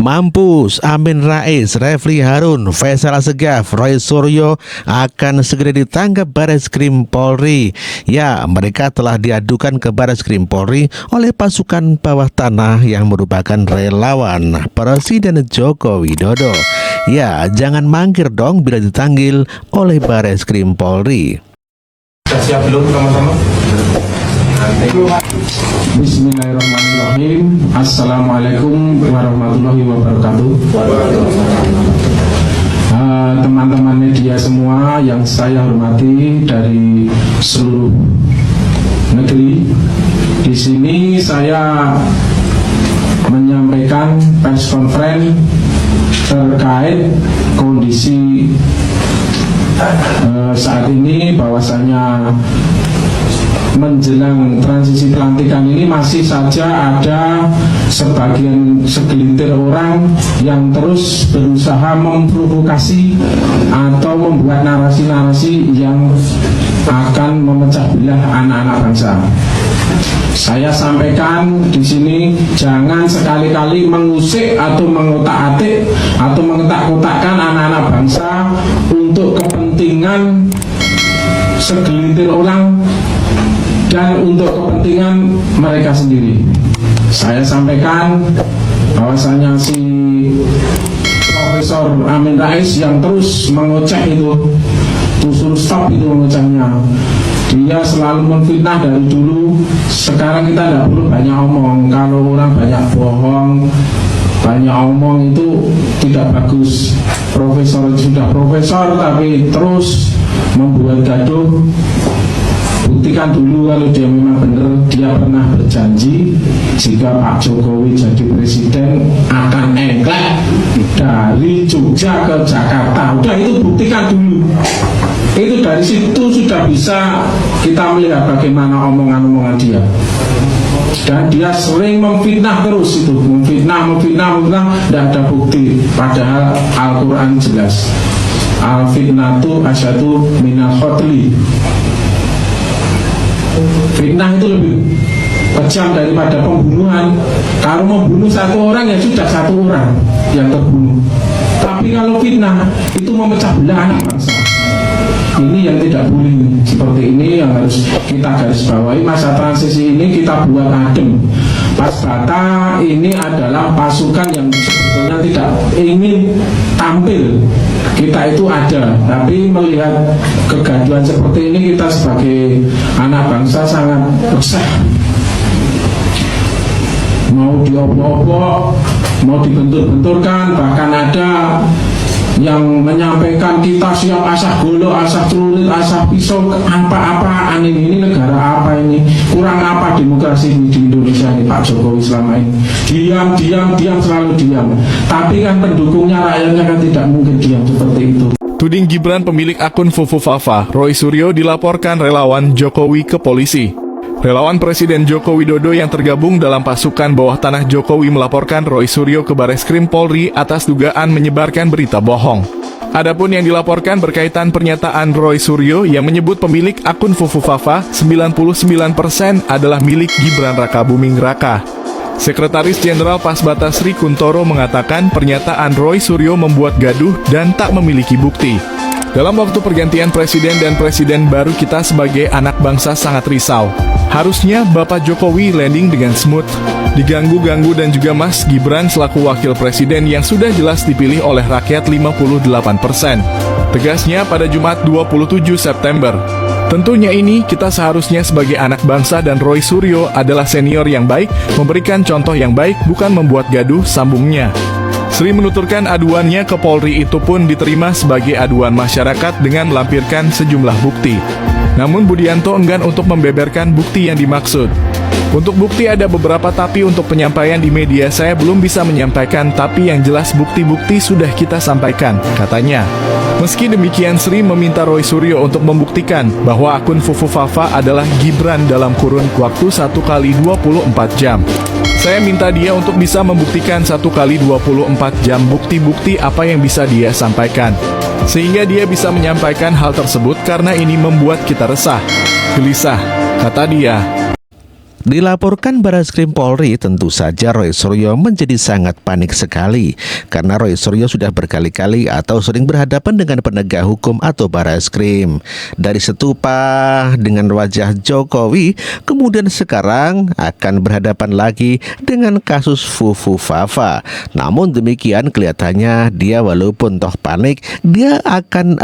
Mampus, Amin Rais, Refli Harun, Faisal Assegaf, Roy Suryo akan segera ditangkap Bareskrim Polri. Ya, mereka telah diadukan ke Bareskrim Polri oleh pasukan bawah tanah yang merupakan relawan Presiden Joko Widodo. Ya, jangan mangkir dong bila ditanggil oleh Bareskrim Polri. Sudah siap belum sama-sama? Bismillahirrahmanirrahim. Assalamualaikum warahmatullahi wabarakatuh. Teman-teman media semua yang saya hormati dari seluruh negeri, di sini saya menyampaikan press conference terkait kondisi saat ini, bahwasanya menjelang transisi pelantikan ini masih saja ada segelintir orang yang terus berusaha memprovokasi atau membuat narasi-narasi yang akan memecah belah anak-anak bangsa. Saya sampaikan di sini, jangan sekali-kali mengusik atau mengotak-atik atau mengotak-kotakkan anak-anak bangsa untuk kepentingan segelintir orang dan untuk kepentingan mereka sendiri. Saya sampaikan bahwasanya si Profesor Amin Rais yang terus mengoceh itu, suruh stop itu mengocehnya. Dia selalu memfitnah dari dulu. Sekarang kita tidak perlu banyak omong. Kalau orang banyak bohong, banyak omong itu tidak bagus. Profesor sudah profesor tapi terus membuat gaduh. Buktikan dulu kalau dia memang benar. Dia pernah berjanji jika Pak Jokowi jadi presiden akan engklek dari Jogja ke Jakarta. Udah, itu buktikan dulu. Itu dari situ sudah bisa kita melihat bagaimana omongan-omongan dia. Dan dia sering memfitnah terus itu, memfitnah, tidak ada bukti. Padahal Al-Quran jelas, al-fitnatu asyadu minal qatli. Fitnah itu lebih kejam daripada pembunuhan. Kalau membunuh satu orang ya sudah satu orang yang terbunuh. Tapi kalau fitnah itu memecah belah anak bangsa. Ini yang tidak boleh. Seperti ini yang harus kita garis bawahi. Masa transisi ini kita buat adem. Pasbata ini adalah pasukan yang sebetulnya tidak ingin tampil. Kita itu ada, tapi melihat kegaduhan seperti ini, kita sebagai anak bangsa sangat resah. Mau diobok-obok, mau dibentur-benturkan, bahkan ada yang menyampaikan kita siap asah golok, asah celurit, asah pisau, apa-apaan ini negara apa ini, kurang apa demokrasi di Indonesia ini Pak Jokowi selama ini. Diam, selalu diam. Tapi kan pendukungnya, rakyatnya kan tidak mungkin diam seperti itu. Tuding Gibran pemilik akun Fufufafa, Roy Suryo dilaporkan relawan Jokowi ke polisi. Relawan Presiden Joko Widodo yang tergabung dalam pasukan bawah tanah Jokowi melaporkan Roy Suryo ke Bareskrim Polri atas dugaan menyebarkan berita bohong. Adapun yang dilaporkan berkaitan pernyataan Roy Suryo yang menyebut pemilik akun Fufufafa 99% adalah milik Gibran Rakabuming Raka. Sekretaris Jenderal Pasbata Sri Kuntoro mengatakan pernyataan Roy Suryo membuat gaduh dan tak memiliki bukti. Dalam waktu pergantian presiden dan presiden baru, kita sebagai anak bangsa sangat risau. Harusnya Bapak Jokowi landing dengan smooth. Diganggu-ganggu dan juga Mas Gibran selaku wakil presiden yang sudah jelas dipilih oleh rakyat 58%. Tegasnya pada Jumat 27 September. Tentunya ini kita seharusnya sebagai anak bangsa dan Roy Suryo adalah senior yang baik, memberikan contoh yang baik, bukan membuat gaduh, sambungnya. Sri menuturkan aduannya ke Polri itu pun diterima sebagai aduan masyarakat dengan melampirkan sejumlah bukti. Namun Budianto enggan untuk membeberkan bukti yang dimaksud. Untuk bukti ada beberapa, tapi untuk penyampaian di media saya belum bisa menyampaikan, tapi yang jelas bukti-bukti sudah kita sampaikan, katanya. Meski demikian, Sri meminta Roy Suryo untuk membuktikan bahwa akun Fufufafa adalah Gibran dalam kurun waktu 1 kali 24 jam. Saya minta dia untuk bisa membuktikan 1 kali 24 jam bukti-bukti apa yang bisa dia sampaikan. Sehingga dia bisa menyampaikan hal tersebut karena ini membuat kita resah, gelisah, kata dia. Dilaporkan Barreskrim Polri, tentu saja Roy Suryo menjadi sangat panik sekali karena Roy Suryo sudah berkali-kali atau sering berhadapan dengan penegak hukum atau Barreskrim. Dari setupa dengan wajah Jokowi, kemudian sekarang akan berhadapan lagi dengan kasus Fufu Fafa. Namun demikian kelihatannya dia walaupun toh panik, dia akan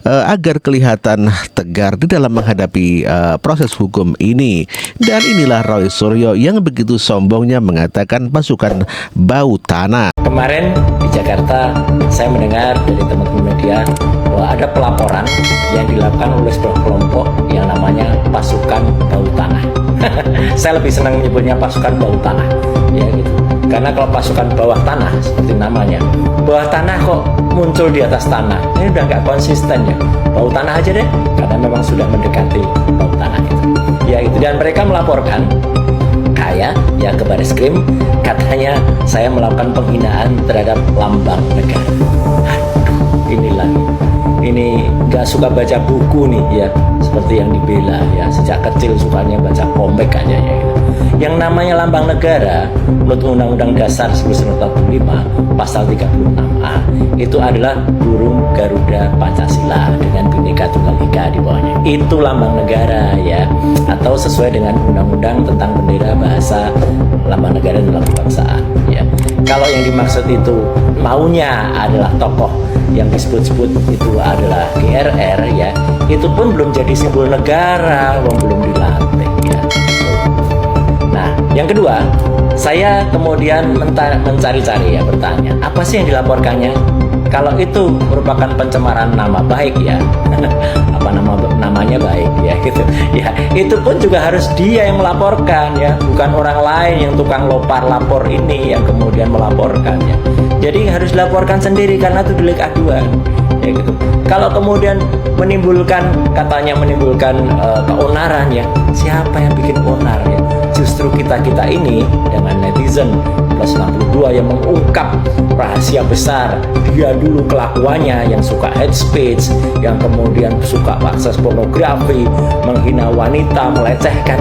agar kelihatan tegar di dalam menghadapi proses hukum ini. Dan inilah Roy Suryo yang begitu sombongnya mengatakan pasukan bau tanah. Kemarin di Jakarta saya mendengar dari teman-teman media bahwa ada pelaporan yang dilakukan oleh sebuah kelompok yang namanya pasukan bau tanah. Saya lebih senang menyebutnya pasukan bau tanah, ya gitu. Karena kalau pasukan bawah tanah seperti namanya, bawah tanah kok muncul di atas tanah, ini udah nggak konsisten ya. Bau tanah aja deh, karena memang sudah mendekati bau tanah itu. Ya itu, dan mereka melaporkan saya ya ke Barreskrim, katanya saya melakukan penghinaan terhadap lambang negara. Aduh, ini lagi. Ini nggak suka baca buku nih ya, seperti yang dibela ya, sejak kecil sukanya baca komik aja ya gitu. Yang namanya lambang negara menurut Undang-Undang Dasar 1945 pasal 36A itu adalah burung Garuda Pancasila dengan Bhinneka Tunggal Ika di bawahnya. Itu lambang negara ya, atau sesuai dengan undang-undang tentang bendera, bahasa, lambang negara dan lambang kebangsaan ya. Kalau yang dimaksud itu maunya adalah tokoh yang disebut-sebut itu adalah GRR ya, itu pun belum jadi simbol negara, belum dilantik ya. Nah, yang kedua, saya kemudian mencari-cari ya, bertanya, apa sih yang dilaporkannya? Kalau itu merupakan pencemaran nama baik ya, apa namanya baik ya gitu. Ya, itu pun juga harus dia yang melaporkan ya, bukan orang lain yang tukang lapor ini yang kemudian melaporkan ya. Jadi harus dilaporkan sendiri karena itu delik aduan ya gitu. Kalau kemudian katanya menimbulkan keonaran ya, siapa yang bikin onar ya? Justru kita ini dengan netizen plus 62 yang mengungkap rahasia besar dia dulu kelakuannya yang suka hate speech, yang kemudian suka akses pornografi, menghina wanita, melecehkan,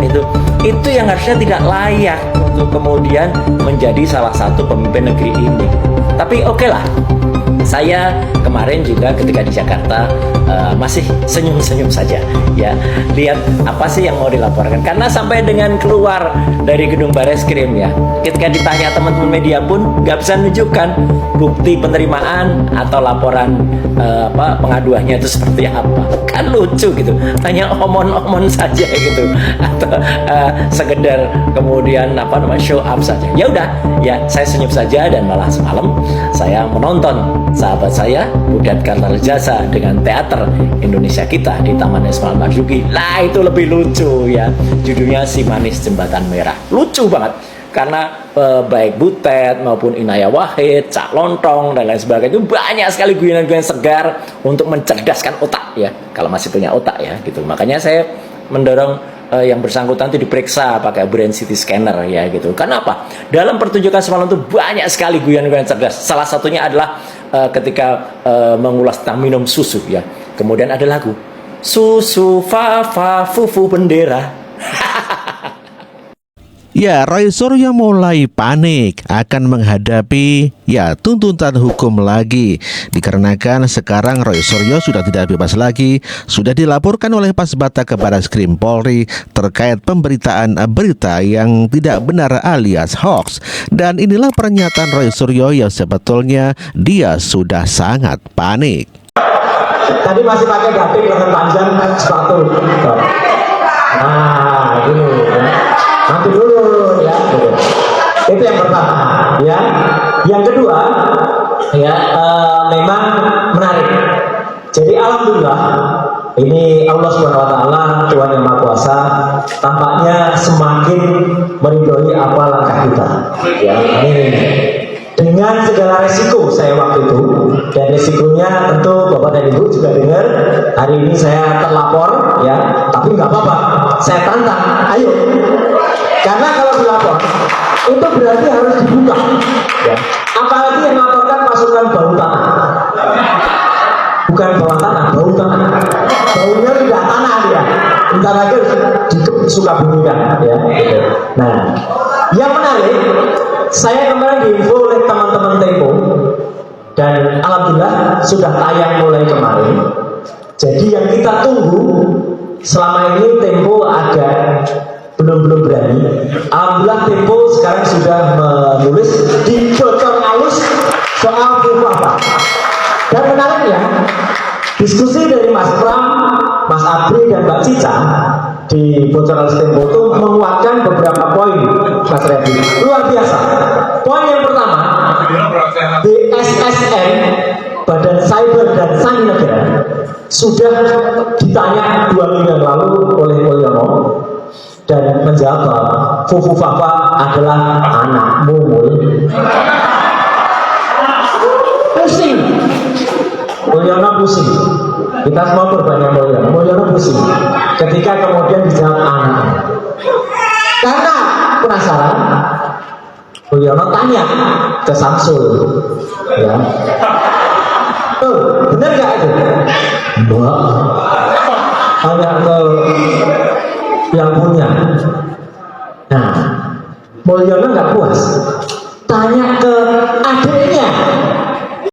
itu yang harusnya tidak layak untuk kemudian menjadi salah satu pemimpin negeri ini. Tapi oke lah, saya kemarin juga ketika di Jakarta masih senyum-senyum saja ya, lihat apa sih yang mau dilaporkan, karena sampai dengan keluar dari gedung Barreskrim ya, ketika ditanya teman-teman media pun nggak bisa menunjukkan bukti penerimaan atau laporan pengaduannya itu seperti apa. Kan lucu gitu, hanya omon-omon saja gitu, atau sekedar kemudian show up saja. Ya udah ya, saya senyum saja, dan malah semalam saya menonton sahabat saya Budat Kartarejasa dengan teater Indonesia Kita di Taman Ismail Marzuki. Lah itu lebih lucu ya, judulnya Si Manis Jembatan Merah. Lucu banget karena baik Butet maupun Inaya Wahid, Cak Lontong dan lain sebagainya, itu banyak sekali guyonan-guyonan segar untuk mencerdaskan otak ya, kalau masih punya otak ya gitu. Makanya saya mendorong yang bersangkutan itu diperiksa pakai brain CT scanner ya gitu. Karena apa? Dalam pertunjukan semalam itu banyak sekali guyonan-guyonan cerdas. Salah satunya adalah ketika mengulas tentang minum susu ya. Kemudian ada lagu Susu Fafa Fufu Bendera. Ya, Roy Suryo mulai panik akan menghadapi tuntutan hukum lagi, dikarenakan sekarang Roy Suryo sudah tidak bebas lagi, sudah dilaporkan oleh Pasbata ke Barreskrim Polri terkait pemberitaan berita yang tidak benar alias hoax. Dan inilah pernyataan Roy Suryo yang sebetulnya dia sudah sangat panik. Tadi masih pakai gatik lengan panjang sepatu. Nah, ini ya. Nanti dulu ya. Itu yang pertama ya. Yang kedua ya, memang menarik. Jadi alhamdulillah ini Allah Subhanahu wa taala, Tuhan yang Maha Kuasa, tampaknya semakin meridhoi apa langkah kita. Ya, ini dengan segala resiko saya waktu itu, dan resikonya tentu Bapak dan Ibu juga dengar. Hari ini saya terlapor ya, tapi nggak apa-apa, saya tantang, ayo, karena kalau dilapor itu berarti harus dibuka ya. Apalagi yang melaporkan pasukan bau tanah, bukan bawah tanah, bau tanah. baunya tidak tanah dia. Bentar lagi suka bumi kan, ya. Gitu. Nah, yang menarik, saya kemarin diinfo oleh teman-teman Tempo dan alhamdulillah sudah tayang mulai kemarin. Jadi yang kita tunggu selama ini Tempo agak belum berani. Alhamdulillah Tempo sekarang sudah menulis di bocor halus soal apa. Dan menariknya diskusi dari Mas Pram, Mas Abri dan Mbak Cica di bocor halus Tempo itu menguatkan beberapa poin, Mas Reddy. Luar biasa. Poin yang pertama, BSSN, Badan Cyber dan Sandi Negara, sudah ditanya 2 minggu yang lalu oleh Mulyono dan menjawab Fufu Fafa adalah anak mumul. Pusing, Mulyono pusing. Kita semua berbanyak Mulyono pusing. Ketika kemudian dijawab anak, karena penasaran, Mulyono tanya ke Samsul, ya, benar gak itu? Mbak, tanya ke yang punya. Nah, Mulyono nggak puas, tanya ke